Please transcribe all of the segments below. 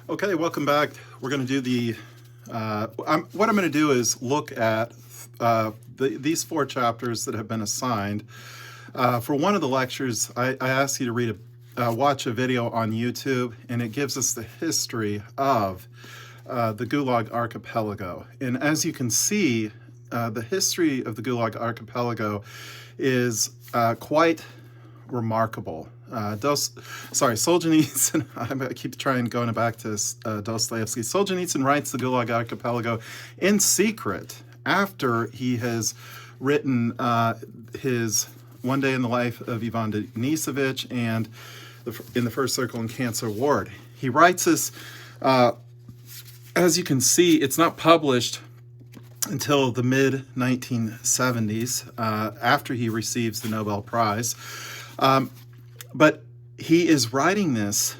Okay, welcome back. We're going to do the, what I'm going to do is look at these 4 chapters that have been assigned. For one of the lectures, I asked you to watch a video on YouTube, and it gives us the history of the Gulag Archipelago. And as you can see, the history of the Gulag Archipelago is quite remarkable. Solzhenitsyn, I keep going back to Dostoevsky. Solzhenitsyn writes the Gulag Archipelago in secret after he has written his One Day in the Life of Ivan Denisovich and In the First Circle and Cancer Ward. He writes this, as you can see, it's not published until the mid-1970s, after he receives the Nobel Prize. But he is writing this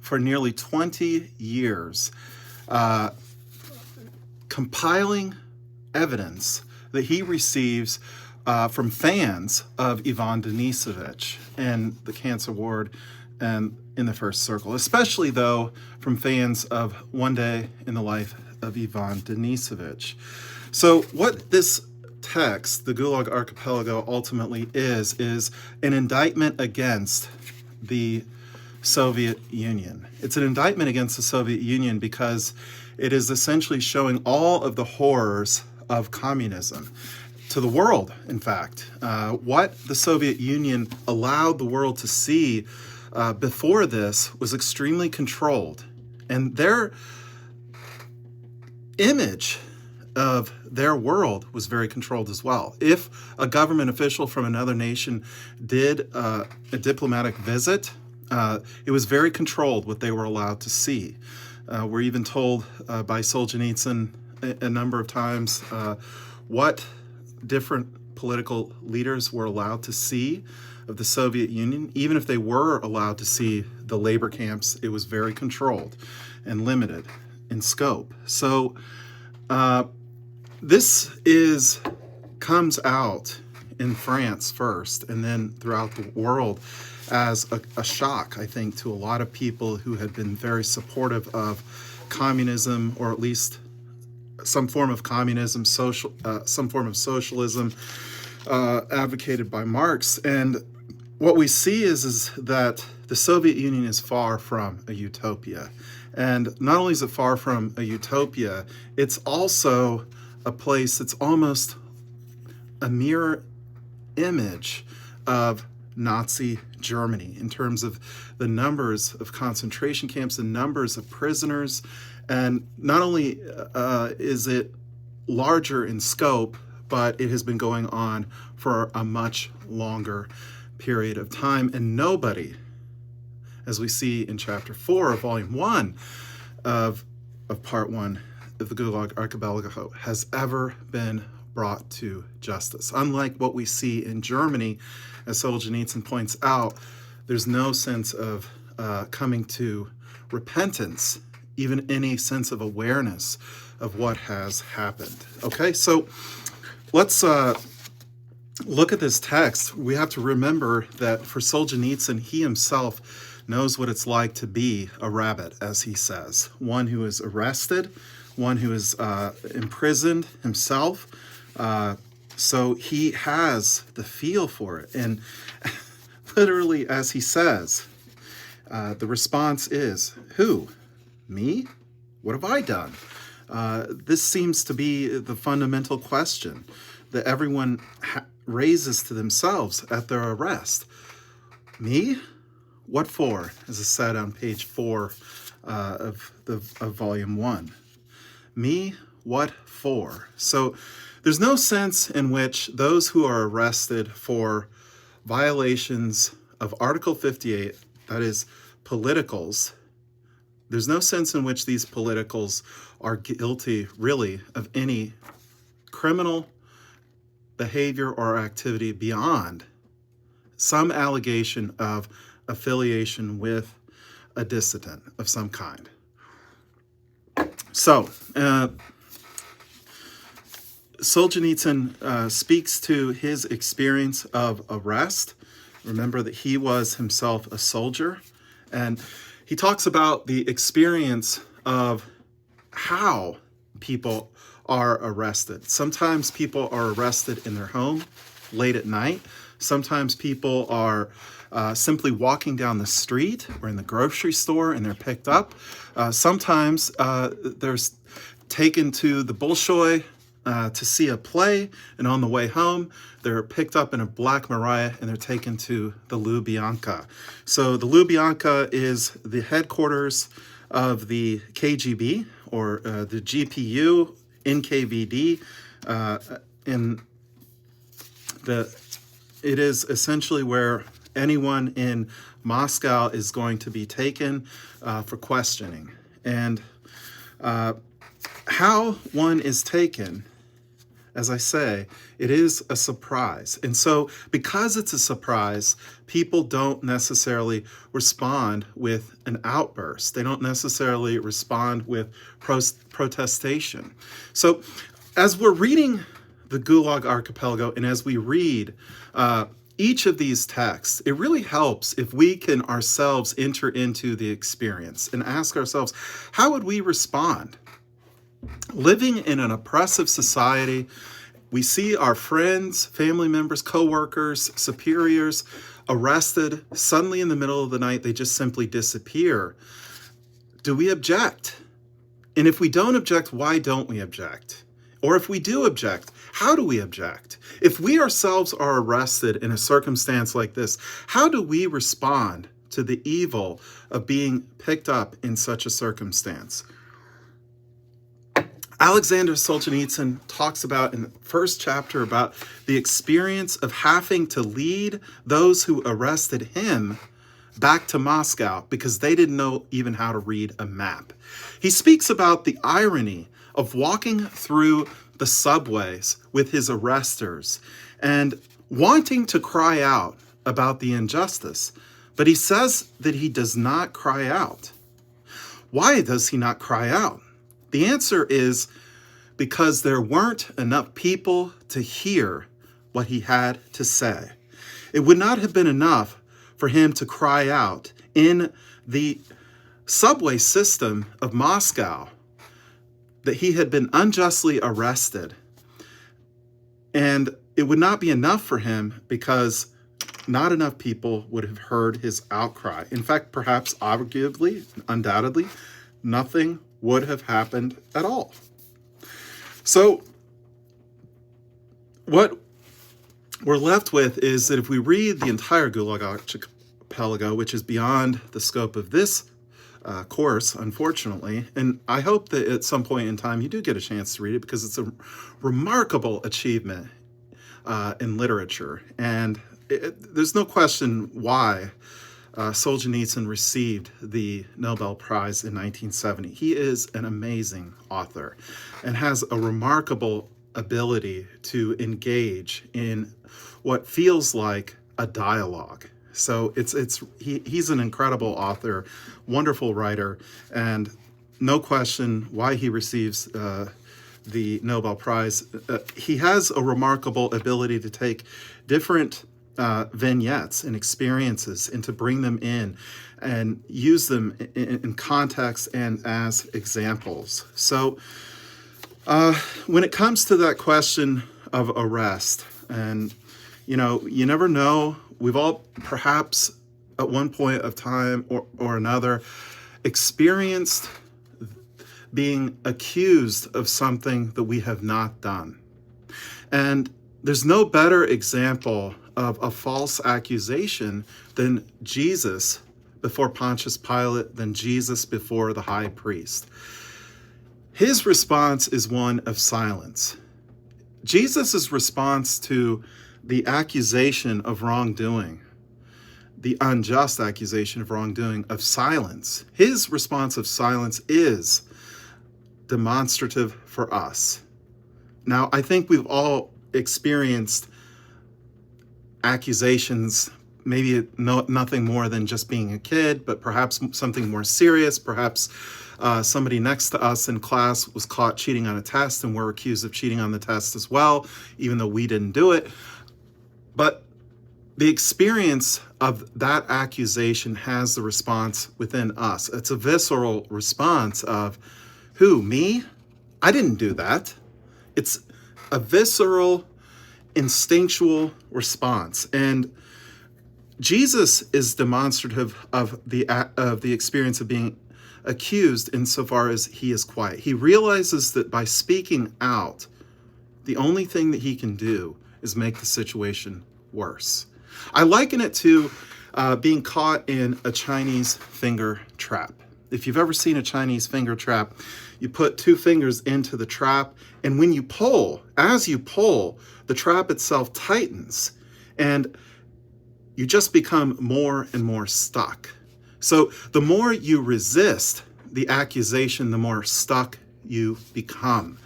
for nearly 20 years, compiling evidence that he receives from fans of Ivan Denisovich and the Cancer Ward and In the First Circle, especially, though, from fans of One Day in the Life of Ivan Denisovich. So what this text, the Gulag Archipelago, ultimately is an indictment against the Soviet Union. It's an indictment against the Soviet Union because it is essentially showing all of the horrors of communism to the world, in fact. What the Soviet Union allowed the world to see before this was extremely controlled. And their image of their world was very controlled as well. If a government official from another nation did a diplomatic visit, it was very controlled what they were allowed to see. We're even told by Solzhenitsyn a number of times what different political leaders were allowed to see of the Soviet Union. Even if they were allowed to see the labor camps, it was very controlled and limited in scope. So this comes out in France first and then throughout the world as a shock, I think, to a lot of people who had been very supportive of communism, or at least some form of communism, some form of socialism advocated by Marx. And what we see is that the Soviet Union is far from a utopia. And not only is it far from a utopia, it's also a place that's almost a mirror image of Nazi Germany in terms of the numbers of concentration camps, the numbers of prisoners. And not only is it larger in scope, but it has been going on for a much longer period of time. And nobody, as we see in Chapter 4 of Volume 1 of Part 1 of the Gulag Archipelago, has ever been brought to justice. Unlike what we see in Germany, as Solzhenitsyn points out, there's no sense of coming to repentance, even any sense of awareness of what has happened. Okay, so let's look at this text. We have to remember that for Solzhenitsyn, he himself knows what it's like to be a rabbit, as he says, one who is arrested, one who is imprisoned himself. So he has the feel for it. And literally, as he says, the response is, who? Me? What have I done? This seems to be the fundamental question that everyone raises to themselves at their arrest. Me? What for? As is said on page 4 of Volume 1. Me? What for? So there's no sense in which those who are arrested for violations of Article 58, that is, politicals, there's no sense in which these politicals are guilty, really, of any criminal behavior or activity beyond some allegation of affiliation with a dissident of some kind. So, Solzhenitsyn speaks to his experience of arrest. Remember that he was himself a soldier, and he talks about the experience of how people are arrested. Sometimes people are arrested in their home late at night. Sometimes people are simply walking down the street or in the grocery store and they're picked up. Sometimes they're taken to the Bolshoi to see a play, and on the way home, they're picked up in a Black Maria and they're taken to the Lubyanka. So the Lubyanka is the headquarters of the KGB, or the GPU, NKVD, it is essentially where anyone in Moscow is going to be taken for questioning. And how one is taken, as I say, it is a surprise. And so because it's a surprise, people don't necessarily respond with an outburst. They don't necessarily respond with protestation. So as we're reading the Gulag Archipelago, and as we read each of these texts, it really helps if we can ourselves enter into the experience and ask ourselves, how would we respond? Living in an oppressive society, we see our friends, family members, co-workers, superiors arrested suddenly in the middle of the night. They just simply disappear. Do we object? And if we don't object, why don't we object? Or if we do object, how do we object? If we ourselves are arrested in a circumstance like this, how do we respond to the evil of being picked up in such a circumstance? Alexander Solzhenitsyn talks about in the first chapter about the experience of having to lead those who arrested him back to Moscow because they didn't know even how to read a map. He speaks about the irony of walking through the subways with his arresters and wanting to cry out about the injustice, but he says that he does not cry out. Why does he not cry out? The answer is because there weren't enough people to hear what he had to say. It would not have been enough for him to cry out in the subway system of Moscow that he had been unjustly arrested. And it would not be enough for him because not enough people would have heard his outcry. In fact, perhaps, arguably, undoubtedly, nothing would have happened at all. So what we're left with is that if we read the entire Gulag Archipelago, which is beyond the scope of this course, unfortunately, and I hope that at some point in time you do get a chance to read it because it's a remarkable achievement in literature. And there's no question why Solzhenitsyn received the Nobel Prize in 1970. He is an amazing author and has a remarkable ability to engage in what feels like a dialogue. So he's an incredible author, wonderful writer, and no question why he receives the Nobel Prize. He has a remarkable ability to take different vignettes and experiences and to bring them in and use them in context and as examples. So when it comes to that question of arrest, and you never know, we've all perhaps at one point of time or another experienced being accused of something that we have not done. And there's no better example of a false accusation than Jesus before Pontius Pilate, than Jesus before the high priest. His response is one of silence. Jesus' response to the accusation of wrongdoing, the unjust accusation of wrongdoing, of silence, his response of silence is demonstrative for us. Now, I think we've all experienced accusations, maybe nothing more than just being a kid, but perhaps something more serious. Perhaps somebody next to us in class was caught cheating on a test and we're accused of cheating on the test as well, even though we didn't do it. But the experience of that accusation has the response within us. It's a visceral response of, who, me? I didn't do that. It's a visceral, instinctual response. And Jesus is demonstrative of the experience of being accused insofar as he is quiet. He realizes that by speaking out, the only thing that he can do is make the situation worse. I liken it to being caught in a Chinese finger trap. If you've ever seen a Chinese finger trap, you put two fingers into the trap, and when you pull, as you pull, the trap itself tightens, and you just become more and more stuck. So the more you resist the accusation, the more stuck you become.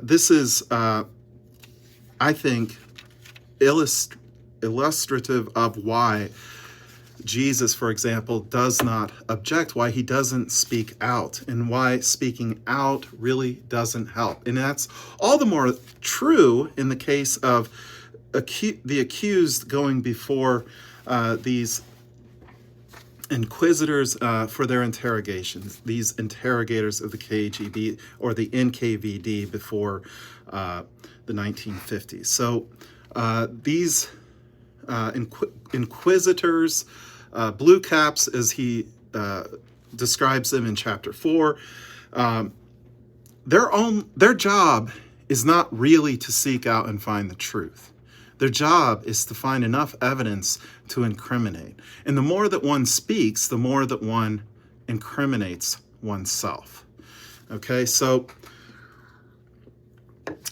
This is, I think, illustrative of why Jesus, for example, does not object, why he doesn't speak out, and why speaking out really doesn't help. And that's all the more true in the case of the accused going before these inquisitors for their interrogations, these interrogators of the KGB or the NKVD before the 1950s. So these inquisitors, blue caps, as he describes them in chapter 4, their job is not really to seek out and find the truth. Their job is to find enough evidence to incriminate. And the more that one speaks, the more that one incriminates oneself. Okay, so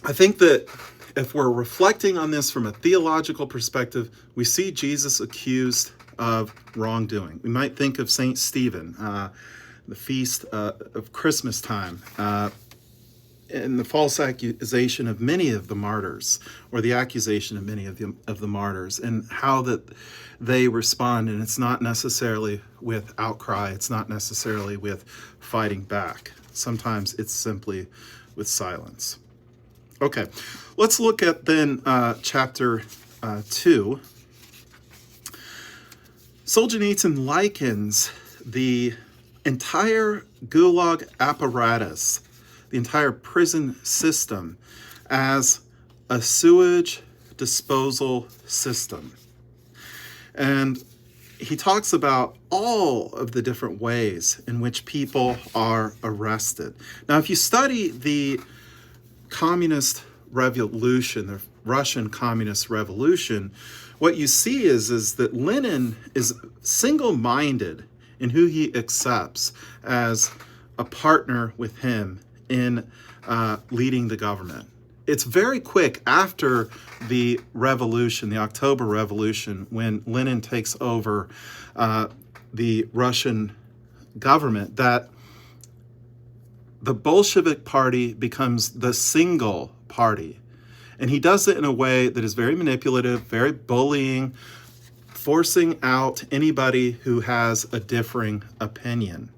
I think that if we're reflecting on this from a theological perspective, we see Jesus accused of wrongdoing. We might think of St. Stephen, the feast of Christmas time, and the false accusation of many of the martyrs, or the accusation of many of the martyrs, and how that they respond. And it's not necessarily with outcry. It's not necessarily with fighting back. Sometimes it's simply with silence. Okay, let's look at then chapter 2. Solzhenitsyn likens the entire Gulag apparatus, the entire prison system, as a sewage disposal system. And he talks about all of the different ways in which people are arrested. Now, if you study the communist revolution, the Russian communist revolution, what you see is that Lenin is single-minded in who he accepts as a partner with him in leading the government. It's very quick after the revolution, the October Revolution, when Lenin takes over the Russian government, that the Bolshevik Party becomes the single party. And he does it in a way that is very manipulative, very bullying, forcing out anybody who has a differing opinion.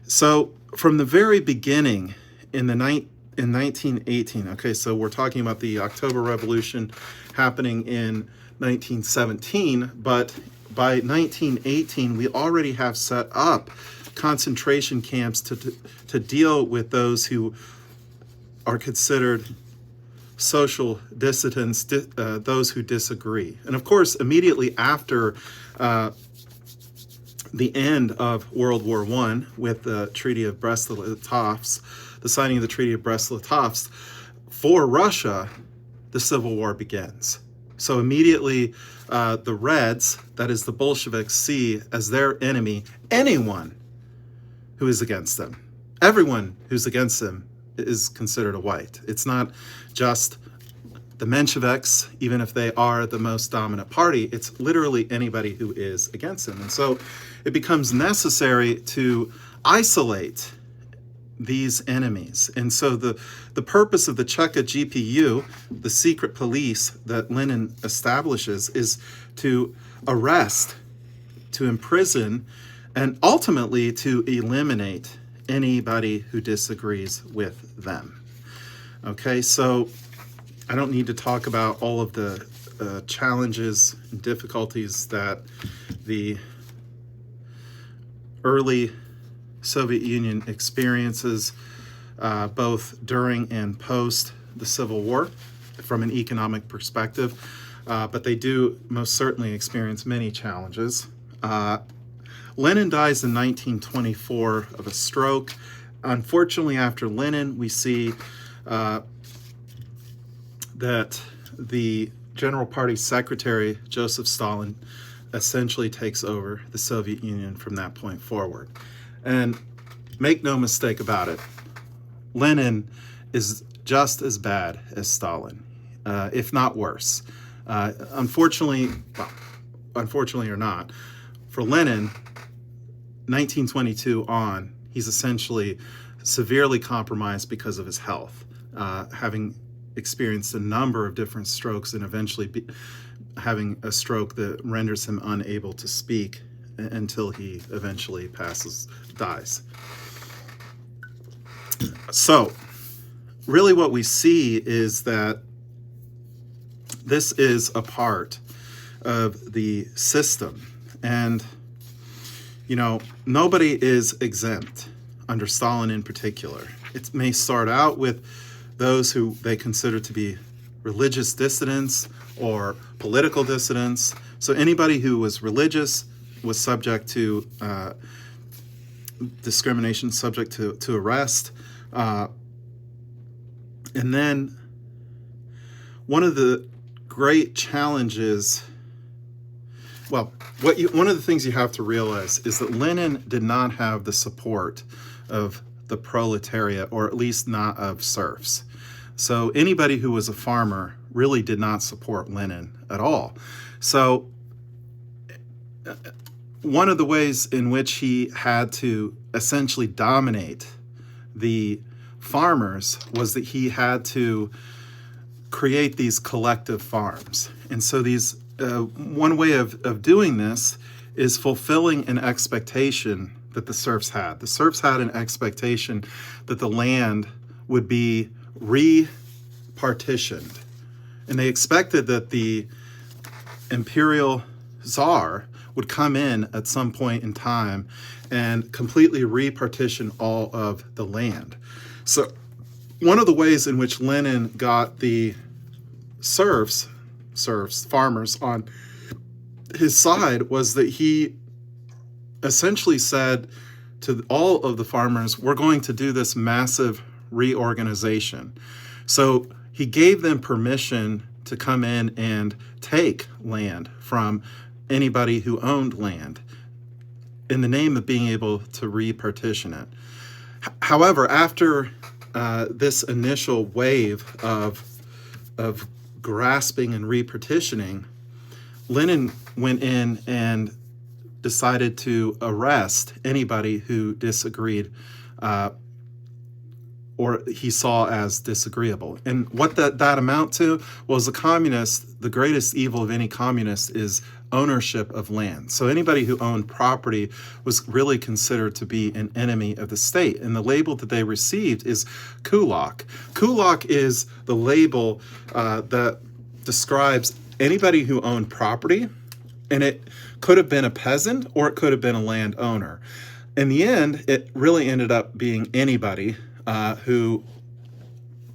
So from the very beginning, in 1918, okay, so we're talking about the October Revolution happening in 1917, but by 1918, we already have set up concentration camps to deal with those who are considered social dissidents, those who disagree. And of course, immediately after the end of World War I, with the Treaty of Brest-Litovsk, the signing of the Treaty of Brest-Litovsk, for Russia, the Civil War begins. So immediately, the Reds, that is the Bolsheviks, see as their enemy anyone who is against them. Everyone who's against them is considered a white. It's not just the Mensheviks, even if they are the most dominant party. It's literally anybody who is against them. And so it becomes necessary to isolate these enemies. And so the purpose of the Cheka GPU, the secret police that Lenin establishes, is to arrest, to imprison, and ultimately to eliminate anybody who disagrees with them. Okay, so I don't need to talk about all of the challenges and difficulties that the early Soviet Union experiences, both during and post the Civil War, from an economic perspective. But they do most certainly experience many challenges. Lenin dies in 1924 of a stroke. Unfortunately, after Lenin, we see that the General Party Secretary, Joseph Stalin, essentially takes over the Soviet Union from that point forward. And make no mistake about it, Lenin is just as bad as Stalin, if not worse. Unfortunately or not, for Lenin, 1922 on, he's essentially severely compromised because of his health, having experienced a number of different strokes and eventually having a stroke that renders him unable to speak until he eventually dies. So, really what we see is that this is a part of the system. And, nobody is exempt, under Stalin in particular. It may start out with those who they consider to be religious dissidents or political dissidents. So anybody who was religious was subject to discrimination, subject to arrest. And then one of the great challenges, one of the things you have to realize is that Lenin did not have the support of the proletariat, or at least not of serfs. So anybody who was a farmer really did not support Lenin at all. So one of the ways in which he had to essentially dominate the farmers was that he had to create these collective farms. And so these one way of doing this is fulfilling an expectation that the serfs had. The serfs had an expectation that the land would be repartitioned. And they expected that the imperial czar would come in at some point in time and completely repartition all of the land. So one of the ways in which Lenin got the farmers on his side was that he essentially said to all of the farmers, we're going to do this massive reorganization. So he gave them permission to come in and take land from anybody who owned land in the name of being able to repartition it. However, after this initial wave of grasping and repartitioning, Lenin went in and decided to arrest anybody who disagreed or he saw as disagreeable. And what that amount to was the greatest evil of any communist is ownership of land. So anybody who owned property was really considered to be an enemy of the state. And the label that they received is kulak. Kulak is the label that describes anybody who owned property, and it could have been a peasant or it could have been a landowner. In the end, it really ended up being anybody who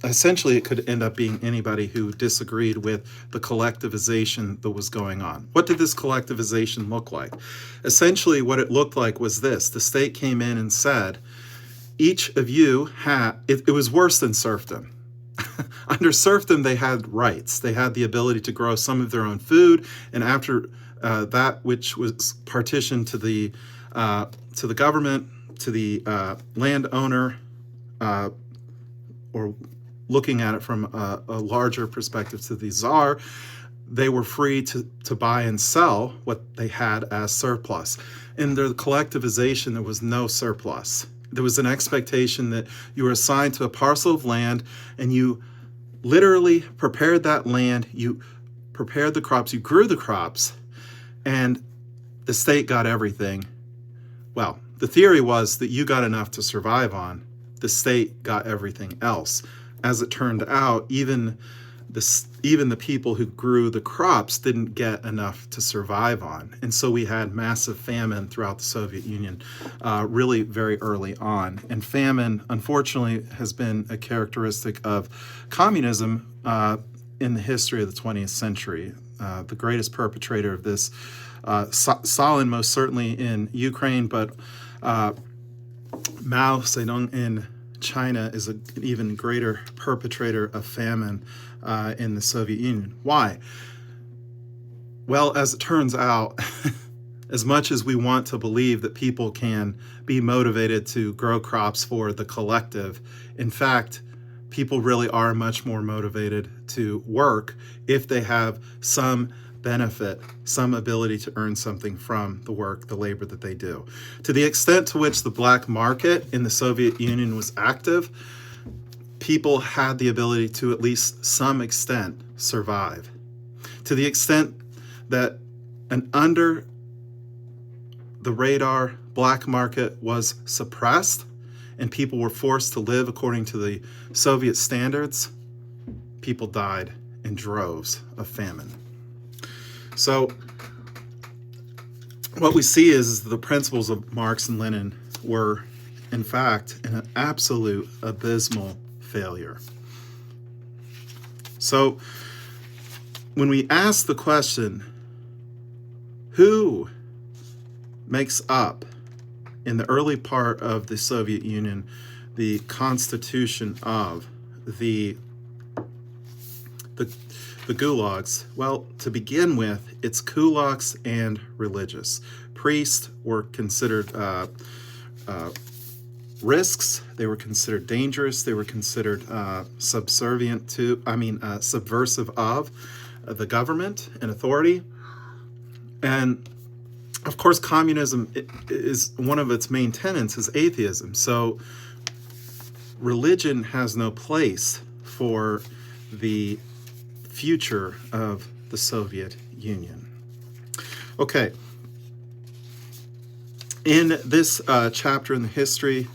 essentially it could end up being anybody who disagreed with the collectivization that was going on. What did this collectivization look like? Essentially, what it looked like was this. The state came in and said, each of you it was worse than serfdom. Under serfdom, they had rights. They had the ability to grow some of their own food, and after that which was partitioned to the government, to the landowner, or looking at it from a larger perspective to the czar, they were free to buy and sell what they had as surplus. In the collectivization, there was no surplus. There was an expectation that you were assigned to a parcel of land and you literally prepared that land, you prepared the crops, you grew the crops, and the state got everything. Well, the theory was that you got enough to survive on. The state got everything else. As it turned out, even even the people who grew the crops didn't get enough to survive on. And so we had massive famine throughout the Soviet Union really very early on. And famine, unfortunately, has been a characteristic of communism in the history of the 20th century. The greatest perpetrator of this, Stalin most certainly in Ukraine, but Mao Zedong in China is an even greater perpetrator of famine in the Soviet Union. Why? Well, as it turns out, as much as we want to believe that people can be motivated to grow crops for the collective, in fact, people really are much more motivated to work if they have some benefit, some ability to earn something from the work, the labor that they do. To the extent to which the black market in the Soviet Union was active, people had the ability to at least some extent survive. To the extent that an under the radar black market was suppressed and people were forced to live according to the Soviet standards, people died in droves of famine. So what we see is the principles of Marx and Lenin were, in fact, an absolute abysmal failure. So when we ask the question, who makes up, in the early part of the Soviet Union, the constitution of the gulags? Well, to begin with, it's kulaks and religious. Priests were considered risks. They were considered dangerous. They were considered subversive of the government and authority. And of course, communism is one of its main tenets is atheism. So religion has no place for the future of the Soviet Union. Okay. In this chapter in the history,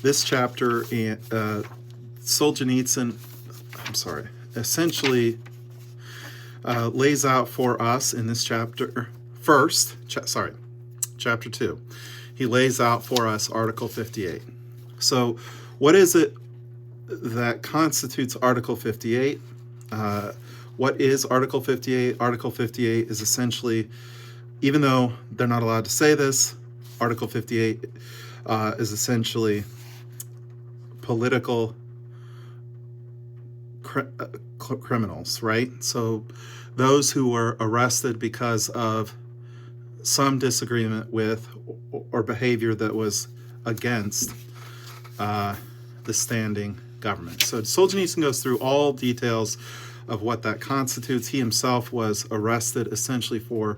this chapter, Solzhenitsyn, essentially lays out for us in this chapter, chapter 2. He lays out for us Article 58. So what is it that constitutes Article 58? What is Article 58? Article 58 is essentially, even though they're not allowed to say this, Article 58 is essentially political criminals, right? So those who were arrested because of some disagreement with or behavior that was against the standing government. So Solzhenitsyn goes through all details of what that constitutes. He himself was arrested essentially for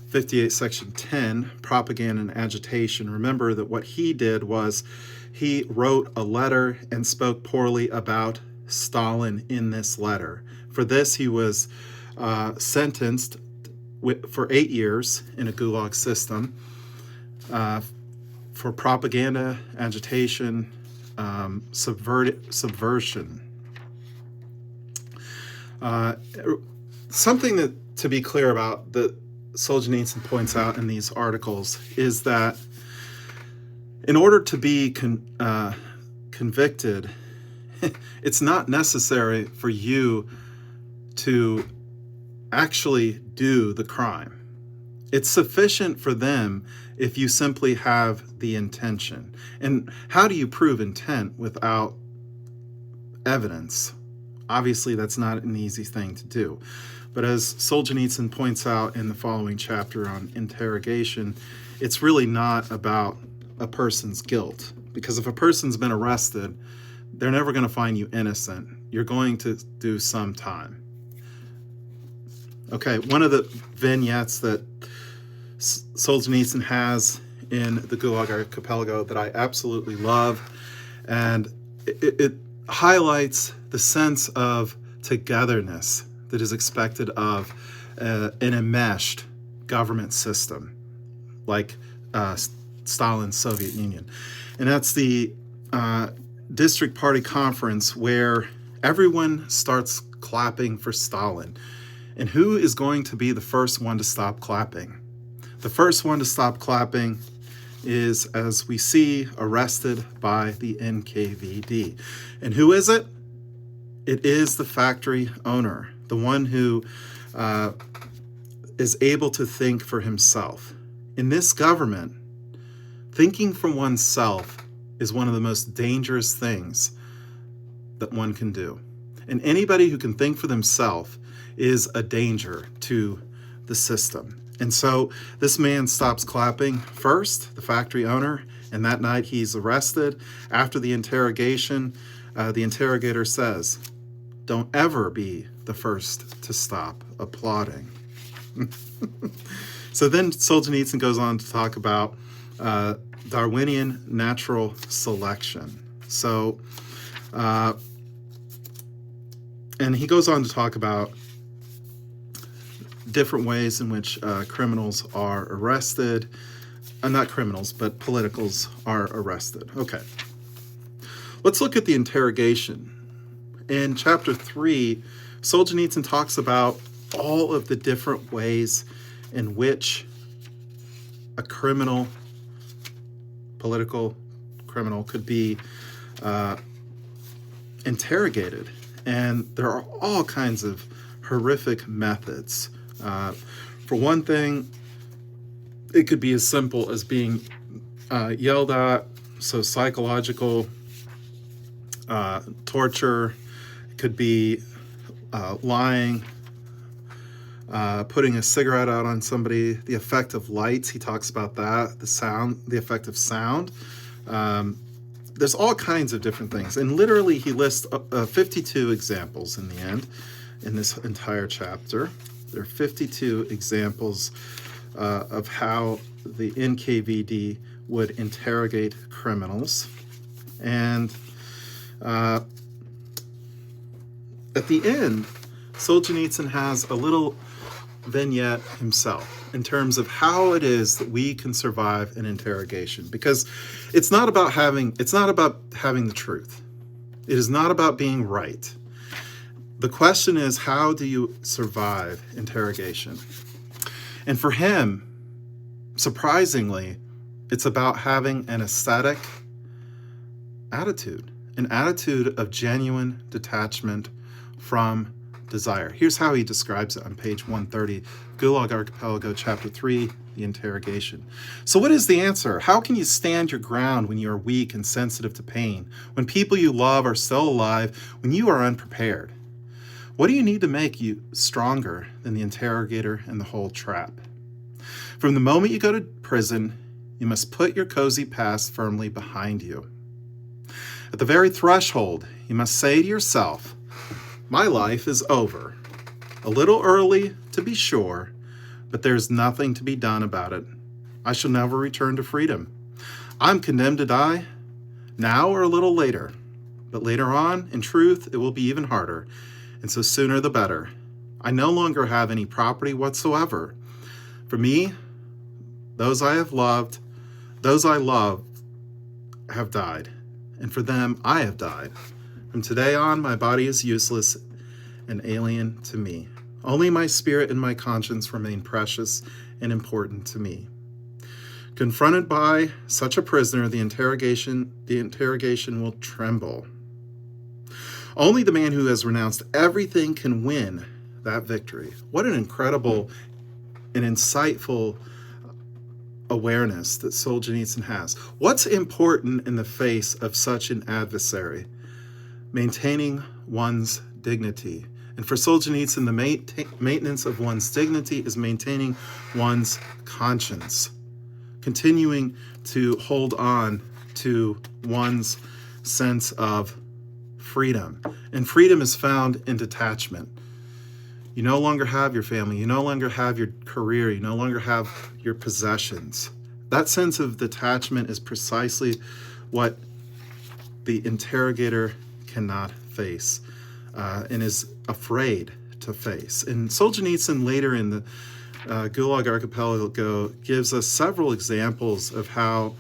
58 Section 10, propaganda and agitation. Remember that what he did was he wrote a letter and spoke poorly about Stalin in this letter. For this, he was sentenced for 8 years in a gulag system for propaganda, agitation, subversion. Something that to be clear about that Solzhenitsyn points out in these articles is that in order to be convicted, it's not necessary for you to actually do the crime. It's sufficient for them if you simply have the intention. And how do you prove intent without evidence? Obviously, that's not an easy thing to do. But as Solzhenitsyn points out in the following chapter on interrogation, it's really not about a person's guilt. Because if a person's been arrested, they're never going to find you innocent. You're going to do some time. Okay, one of the vignettes that Solzhenitsyn has in the Gulag Archipelago that I absolutely love, and it highlights the sense of togetherness that is expected of an enmeshed government system like Stalin's Soviet Union. And that's the district party conference where everyone starts clapping for Stalin. And who is going to be the first one to stop clapping? The first one to stop clapping is, as we see, arrested by the NKVD. And who is it? It is the factory owner, the one who is able to think for himself. In this government, thinking for oneself is one of the most dangerous things that one can do. And anybody who can think for themselves is a danger to the system. And so this man stops clapping first, the factory owner, and that night he's arrested. After the interrogation, the interrogator says, "Don't ever be the first to stop applauding." So then Solzhenitsyn goes on to talk about Darwinian natural selection. So, and he goes on to talk about different ways in which criminals are arrested. Not criminals, but politicals are arrested. Okay. Let's look at the interrogation. In chapter 3, Solzhenitsyn talks about all of the different ways in which a criminal, political criminal, could be interrogated. And there are all kinds of horrific methods. For one thing, it could be as simple as being yelled at, so psychological torture. It could be lying, putting a cigarette out on somebody, the effect of lights, he talks about that, the sound, the effect of sound. There's all kinds of different things. And literally he lists 52 examples in the end, in this entire chapter. There are 52 examples of how the NKVD would interrogate criminals. And at the end, Solzhenitsyn has a little vignette himself in terms of how it is that we can survive an interrogation, because it's not about having the truth. It is not about being right. The question is, how do you survive interrogation? And for him, surprisingly, it's about having an ascetic attitude, an attitude of genuine detachment from desire. Here's how he describes it on page 130, Gulag Archipelago, chapter 3, the interrogation. So what is the answer? How can you stand your ground when you are weak and sensitive to pain, when people you love are still alive, when you are unprepared? What do you need to make you stronger than the interrogator and the whole trap? From the moment you go to prison, you must put your cozy past firmly behind you. At the very threshold, you must say to yourself, "My life is over. A little early, to be sure, but there's nothing to be done about it. I shall never return to freedom. I'm condemned to die, now or a little later. But later on, in truth, it will be even harder, and so sooner the better. I no longer have any property whatsoever. For me, those I love have died, and for them I have died. From today on, my body is useless and alien to me. Only my spirit and my conscience remain precious and important to me." Confronted by such a prisoner, the interrogation will tremble. Only the man who has renounced everything can win that victory. What an incredible and insightful awareness that Solzhenitsyn has. What's important in the face of such an adversary? Maintaining one's dignity. And for Solzhenitsyn, the maintenance of one's dignity is maintaining one's conscience, continuing to hold on to one's sense of freedom. And freedom is found in detachment. You no longer have your family, you no longer have your career, you no longer have your possessions. That sense of detachment is precisely what the interrogator cannot face and is afraid to face. And Solzhenitsyn later in the Gulag Archipelago gives us several examples of how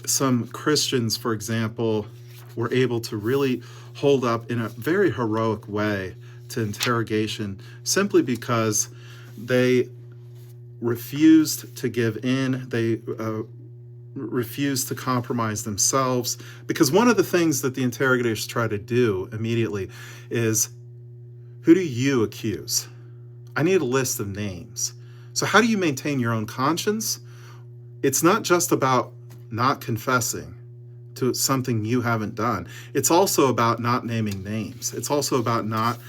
some Christians, for example, were able to really hold up in a very heroic way to interrogation simply because they refused to give in. They refused to compromise themselves. Because one of the things that the interrogators try to do immediately is, who do you accuse? I need a list of names. So how do you maintain your own conscience? It's not just about not confessing to something you haven't done. It's also about not naming names. It's also about not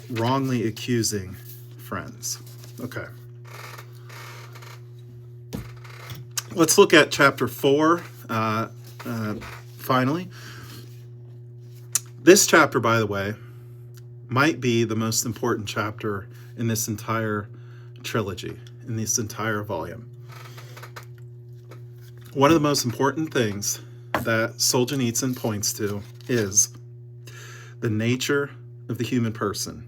wrongly accusing friends. Okay. Let's look at chapter 4, finally. This chapter, by the way, might be the most important chapter in this entire trilogy, in this entire volume. One of the most important things that Solzhenitsyn points to is the nature of the human person.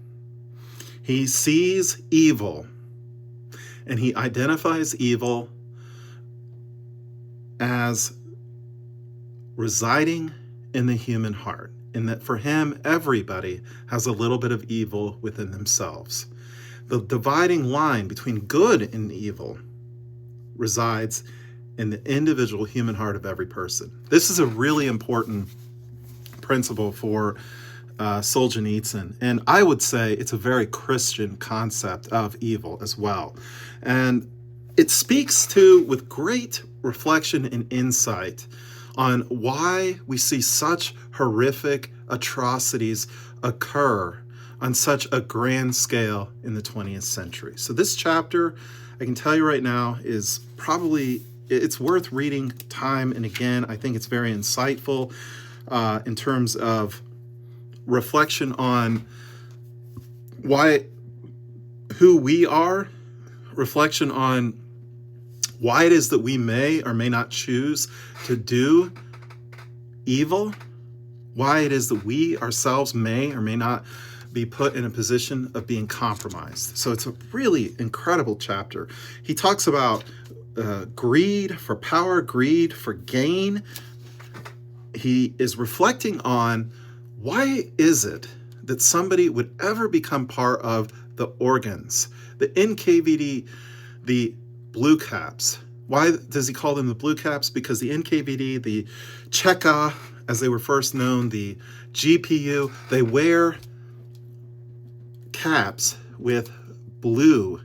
He sees evil, and he identifies evil as residing in the human heart, in that for him, everybody has a little bit of evil within themselves. The dividing line between good and evil resides in the individual human heart of every person. This is a really important principle for Solzhenitsyn, and I would say it's a very Christian concept of evil as well. And it speaks to, with great reflection and insight, on why we see such horrific atrocities occur on such a grand scale in the 20th century. So this chapter, I can tell you right now, is probably, it's worth reading time and again. I think it's very insightful in terms of reflection on who we are, reflection on why it is that we may or may not choose to do evil, why it is that we ourselves may or may not be put in a position of being compromised. So it's a really incredible chapter. He talks about greed for power, greed for gain. He is reflecting on, why is it that somebody would ever become part of the organs, the NKVD, the blue caps? Why does he call them the blue caps? Because the NKVD, the Cheka, as they were first known, the GPU, they wear caps with blue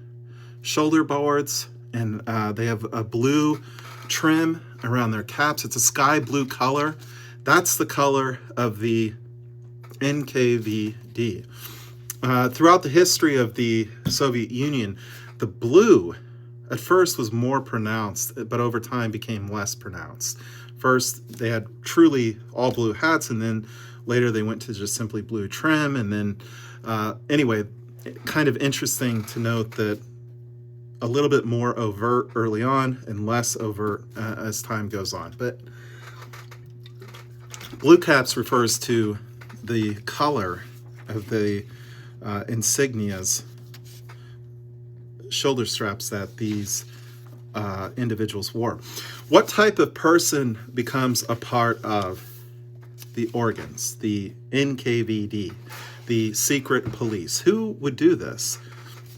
shoulder boards, and they have a blue trim around their caps. It's a sky blue color. That's the color of the NKVD. Throughout the history of the Soviet Union, the blue at first was more pronounced, but over time became less pronounced. First, they had truly all blue hats, and then later they went to just simply blue trim. And then, anyway, kind of interesting to note that a little bit more overt early on and less overt as time goes on. But blue caps refers to the color of the insignias, shoulder straps that these individuals wore. What type of person becomes a part of the organs, the NKVD, the secret police? Who would do this?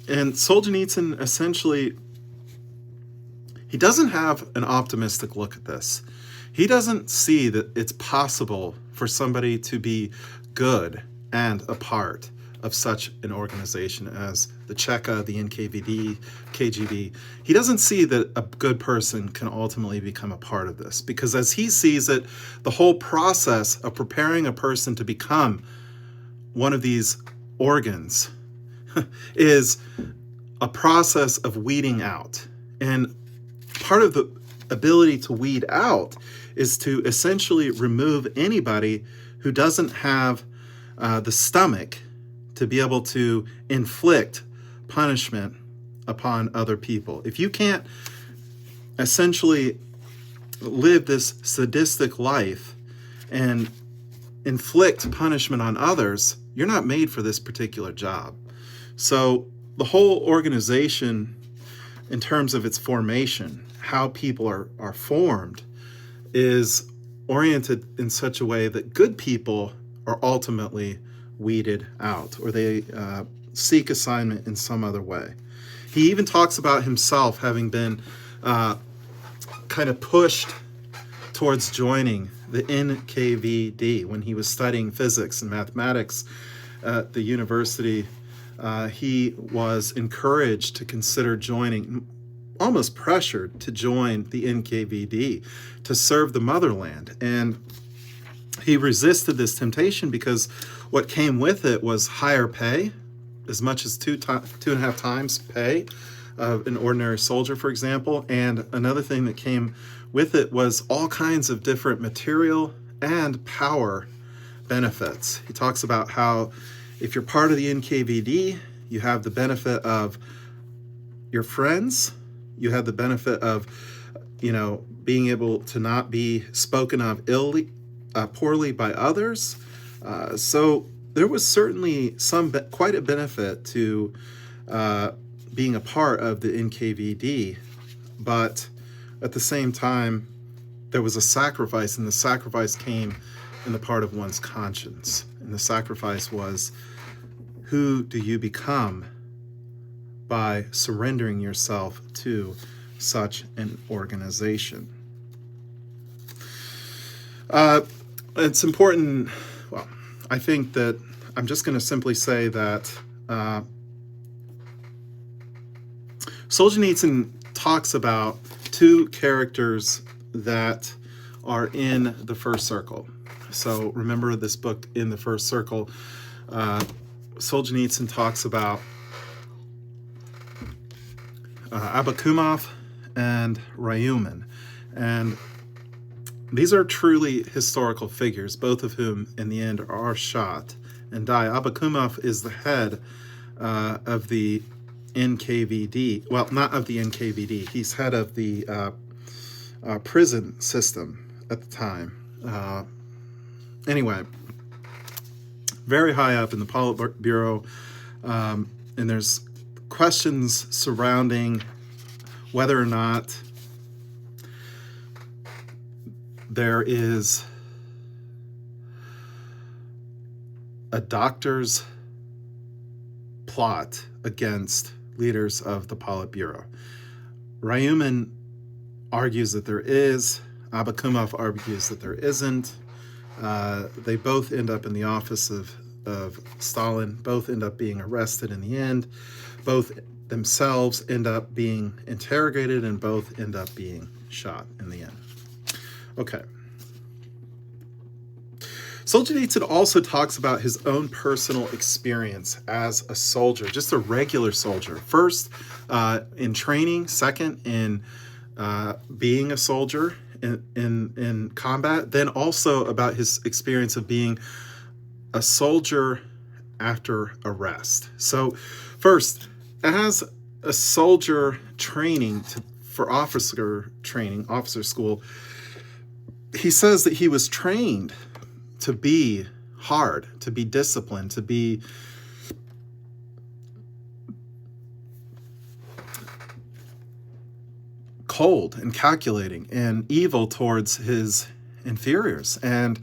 And Solzhenitsyn essentially, he doesn't have an optimistic look at this. He doesn't see that it's possible for somebody to be good and a part of such an organization as the Cheka, the NKVD, KGB. He doesn't see that a good person can ultimately become a part of this, because as he sees it, the whole process of preparing a person to become one of these organs is a process of weeding out. And part of the ability to weed out is to essentially remove anybody who doesn't have the stomach to be able to inflict punishment upon other people. If you can't essentially live this sadistic life and inflict punishment on others, you're not made for this particular job. So the whole organization, in terms of its formation, how people are formed, is oriented in such a way that good people are ultimately weeded out, or they seek assignment in some other way. He even talks about himself having been kind of pushed towards joining the NKVD when he was studying physics and mathematics at the university. He was encouraged to consider joining, almost pressured to join the NKVD to serve the motherland. And he resisted this temptation because what came with it was higher pay, as much as 2.5 times pay of an ordinary soldier, for example. And another thing that came with it was all kinds of different material and power benefits. He talks about how if you're part of the NKVD, you have the benefit of your friends, you have the benefit of, being able to not be spoken of poorly by others. So there was certainly quite a benefit to being a part of the NKVD, but at the same time, there was a sacrifice, and the sacrifice came in the part of one's conscience. And the sacrifice was, who do you become by surrendering yourself to such an organization? It's important. Well, I think that I'm just going to simply say that Solzhenitsyn talks about two characters that are in the first circle. So remember this book, In the First Circle. Solzhenitsyn talks about Abakumov and Ryumin. And these are truly historical figures, both of whom in the end are shot and die. Abakumov is the head of the NKVD. Well, not of the NKVD. He's head of the prison system at the time. Anyway, very high up in the Politburo, and there's questions surrounding whether or not there is a doctor's plot against leaders of the Politburo. Ryumin argues that there is. Abakumov argues that there isn't. They both end up in the office of Stalin. Both end up being arrested in the end. Both themselves end up being interrogated, and both end up being shot in the end. Okay. Solzhenitsyn also talks about his own personal experience as a soldier, just a regular soldier. First, in training. Second, in being a soldier in combat. Then also about his experience of being a soldier after arrest. So first, as a soldier training for officer training, officer school, he says that he was trained to be hard, to be disciplined, to be cold and calculating and evil towards his inferiors. And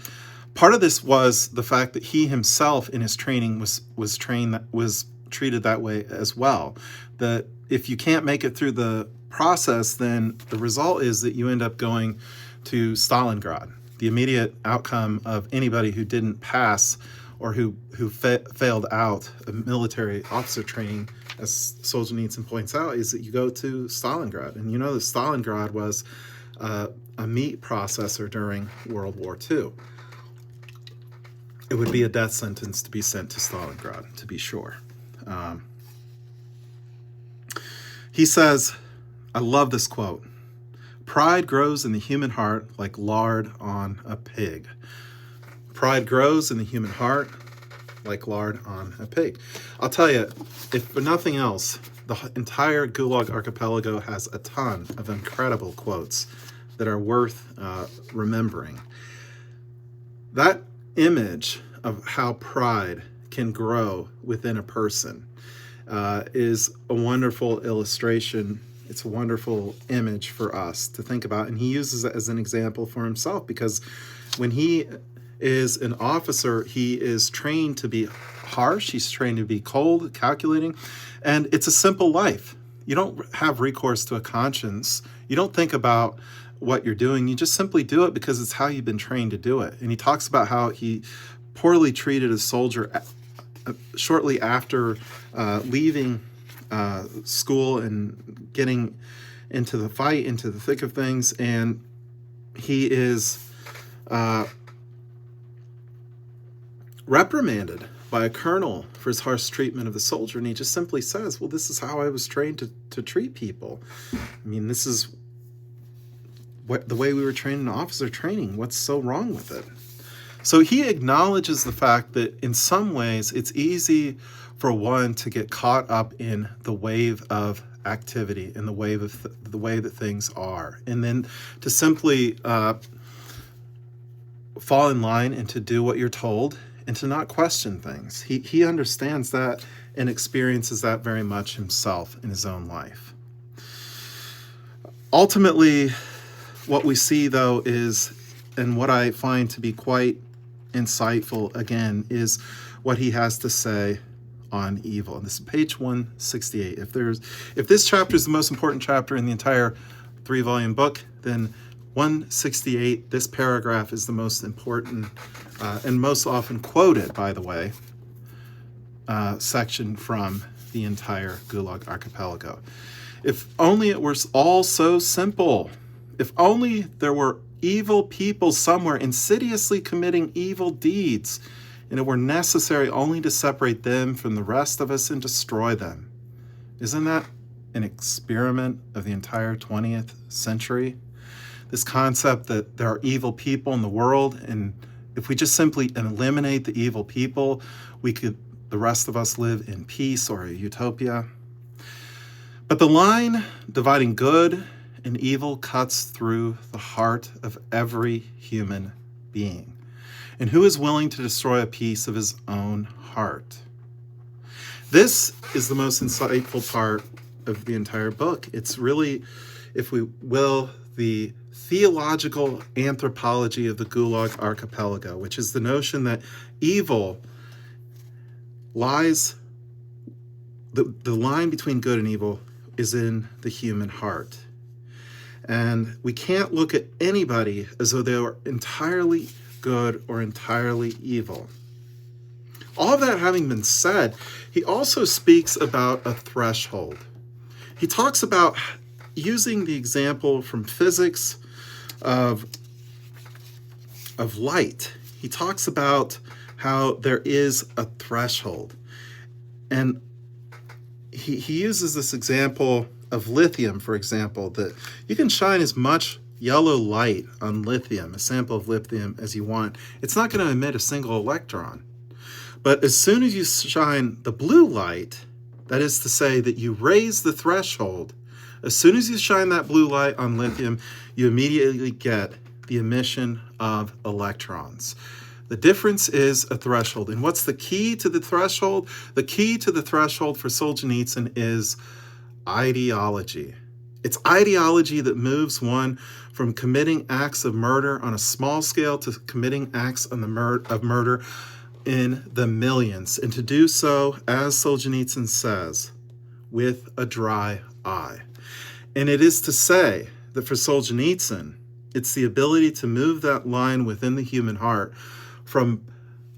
part of this was the fact that he himself in his training was treated that way as well. That if you can't make it through the process, then the result is that you end up going to Stalingrad. The immediate outcome of anybody who didn't pass or who failed out of military officer training, as Solzhenitsyn points out, is that you go to Stalingrad. And you know that Stalingrad was a meat processor during World War II. It would be a death sentence to be sent to Stalingrad, to be sure. He says, I love this quote, "Pride grows in the human heart like lard on a pig." Pride grows in the human heart like lard on a pig. I'll tell you, if for nothing else, the entire Gulag Archipelago has a ton of incredible quotes that are worth remembering. That image of how pride can grow within a person is a wonderful illustration. It's a wonderful image for us to think about. And he uses it as an example for himself, because when he is an officer. He is trained to be harsh. He's trained to be cold, calculating, and it's a simple life. You don't have recourse to a conscience. You don't think about what you're doing. You just simply do it because it's how you've been trained to do it. And he talks about how he poorly treated a soldier shortly after leaving school and getting into the fight, into the thick of things, and he is reprimanded by a colonel for his harsh treatment of the soldier, and he just simply says, well, this is how I was trained to treat people. I mean, this is the way we were trained in officer training. What's so wrong with it? So he acknowledges the fact that in some ways it's easy for one to get caught up in the wave of activity, in the wave of the way that things are, and then to simply fall in line and to do what you're told and to not question things. He understands that and experiences that very much himself in his own life. Ultimately, what we see, though, is, and what I find to be quite insightful, again, is what he has to say on evil. And this is page 168. If this chapter is the most important chapter in the entire 3-volume book, then 168, this paragraph, is the most important and most often quoted, by the way, section from the entire Gulag Archipelago. If only it were all so simple. If only there were evil people somewhere insidiously committing evil deeds, and it were necessary only to separate them from the rest of us and destroy them. Isn't that an experiment of the entire 20th century? This concept that there are evil people in the world, and if we just simply eliminate the evil people, the rest of us live in peace or a utopia. But the line dividing good and evil cuts through the heart of every human being. And who is willing to destroy a piece of his own heart? This is the most insightful part of the entire book. It's really, if we will, the theological anthropology of the Gulag Archipelago, which is the notion that evil lies, the line between good and evil is in the human heart. And we can't look at anybody as though they are entirely good or entirely evil. All of that having been said, he also speaks about a threshold. He talks about using the example from physics of light. He talks about how there is a threshold. And he uses this example of lithium, for example, that you can shine as much yellow light on lithium, a sample of lithium, as you want. It's not going to emit a single electron. But as soon as you shine the blue light, that is to say that you raise the threshold, as soon as you shine that blue light on lithium, you immediately get the emission of electrons. The difference is a threshold. And what's the key to the threshold? The key to the threshold for Solzhenitsyn is ideology. It's ideology that moves one from committing acts of murder on a small scale to committing acts of murder in the millions, and to do so, as Solzhenitsyn says, with a dry eye. And it is to say that for Solzhenitsyn, it's the ability to move that line within the human heart from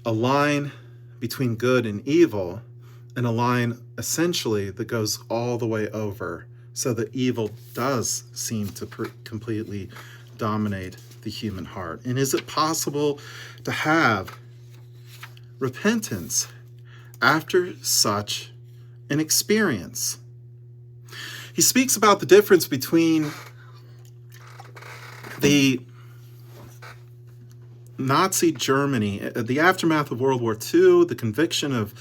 a line between good and evil, and a line essentially that goes all the way over, so that evil does seem to completely dominate the human heart. And is it possible to have repentance after such an experience? He speaks about the difference between the Nazi Germany, the aftermath of World War II, the conviction of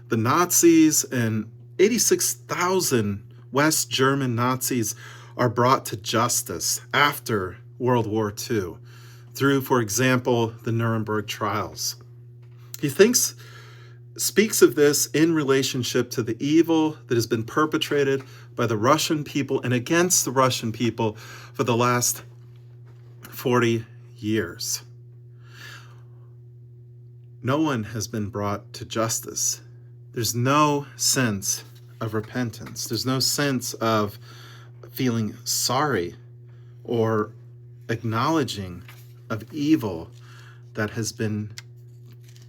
the Nazis, and 86,000 West German Nazis are brought to justice after World War II through, for example, the Nuremberg trials. He speaks of this in relationship to the evil that has been perpetrated by the Russian people and against the Russian people for the last 40 years. no one has been brought to justice. There's no sense of repentance. There's no sense of feeling sorry or acknowledging of evil that has been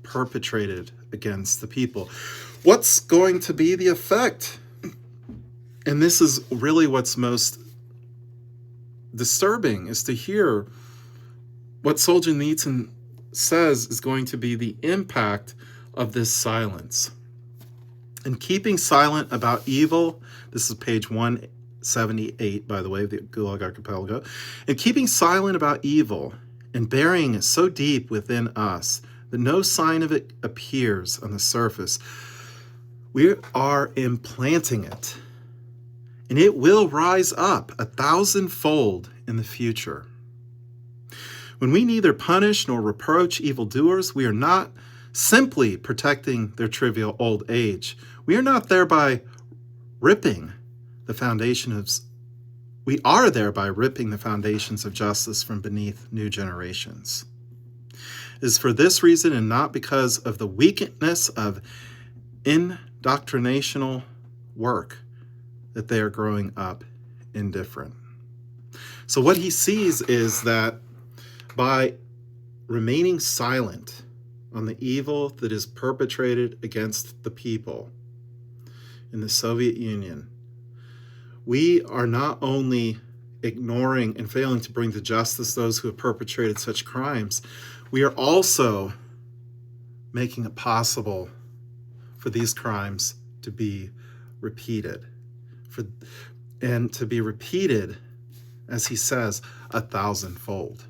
perpetrated against the people. What's going to be the effect? And this is really what's most disturbing, is to hear what Solzhenitsyn says is going to be the impact of this silence. And keeping silent about evil, this is page 178, by the way, of the Gulag Archipelago, and keeping silent about evil and burying it so deep within us that no sign of it appears on the surface, we are implanting it. And it will rise up 1,000-fold in the future. When we neither punish nor reproach evildoers, we are not simply protecting their trivial old age. We are not thereby ripping the foundation of we are thereby ripping the foundations of justice from beneath new generations. It is for this reason, and not because of the weakness of indoctrinational work, that they are growing up indifferent. So what he sees is that by remaining silent on the evil that is perpetrated against the people in the Soviet Union, we are not only ignoring and failing to bring to justice those who have perpetrated such crimes, we are also making it possible for these crimes to be repeated. And to be repeated, as he says, 1,000-fold.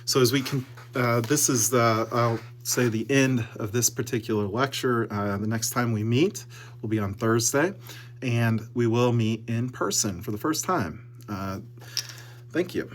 So as we can, this is I'll say the end of this particular lecture. The next time we meet will be on Thursday, and we will meet in person for the first time. Thank you.